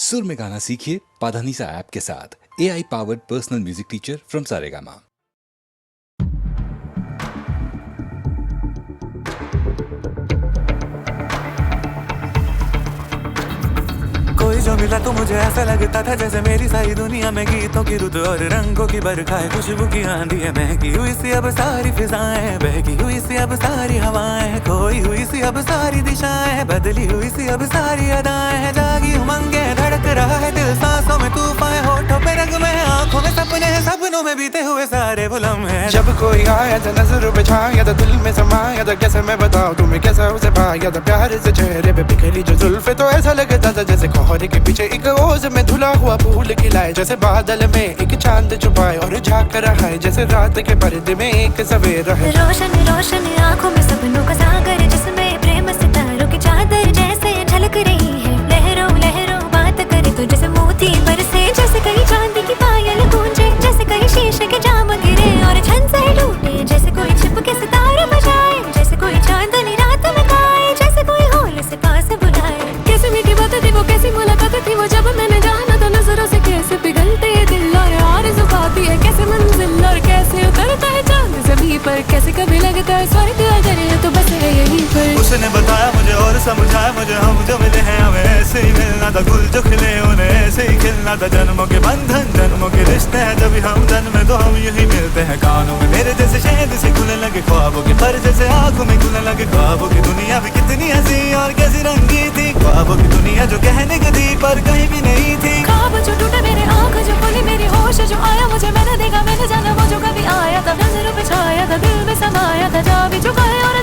सुर में गाना सीखिए पाधानीसा ऐप के साथ। AI powered personal music teacher from Saregama. कोई जो मिला तो मुझे ऐसा लगता था जैसे मेरी सारी दुनिया में गीतों की रुत और रंगों की बरखा है, खुशबू की आंधी है, महकी हुई सी अब सारी फिजाएं, बहकी हुई सी अब सारी हवाएं, खोई हुई सी अब सारी दिशाएं, बदली हुई सी अब सारी अदाएं हैं, जागी उमंगे धड़क रहा है दिल, सांसों में तूफान, होठों पे रंग में, आंखों में सपने हैं, सपनों में बीते हुए सारे वो लम्हे हैं। जब कोई आया था नजरों पे छाया था, दिल में समाया था, कैसे मैं बताऊं तुम्हें कैसा उसे पाया था, प्यार से चेहरे पे बिखरी जो जुल्फे, तो ऐसा लगता था जैसे कोहरे के पीछे एक ओस में धुला हुआ फूल खिलाए, जैसे बादल में एक चांद छुपाए और झांक रहा है, जैसे रात के पर्दे में एक सवेरा है। रोशन रोशन आंखों में सपनों का सागर, जिसमें प्रेम सितारों की चादर जैसे झलक रही है, लहरों लहरों बात करे तो जैसे मोती बरसे, जैसे कहीं चांदी की पायल गूंजे, जैसे कहीं शीशे के जाम गिरे और छन से टूटे, जैसे कोई छिप के सितारे बजाए, जैसे कोई चांदनी रात में गाए, जैसे कोई होल से पास बुलाए। कैसी मीठी बात थी वो, कैसी मुलाकात थी वो, जब मैंने जाना था नजरों से कैसे पिघलते ये दिल और आरज़ू पाती है, कैसे मंजिल और कैसे उतरता है चांद ज़मीं पर, कैसे कभी लगता है स्वर्ग अगर है तो बस है यहीं पर। उसने बताया मुझे और समझाया मुझे, हम जो मिले हैं हमें ऐसे ही मिलना था, गुल जो खिले उन्हें ऐसे ही खिलना था, जन्मों के बंधन जन्मों के रिश्ते हैं, जब हम जन्म में तो हम यूं ही मिलते हैं, कानों में मेरे जैसे शहद से खुलने लगे ख्वाबों के पर, जैसे आंखों में खुलने लगे ख्वाबों की दुनिया भी कितनी हंसी और कैसी रंगी थी, ख्वाबों की दुनिया जो कहने की थी पर कहीं भी नहीं थी। ख्वाब जो टूटे मेरे आँख जो खुली मेरी होश जो आया, मुझे मैंने देखा मैंने जाना वो जो कभी आया था, नजरों पे छाया था, दिल में समाया था, जा भी चुका है और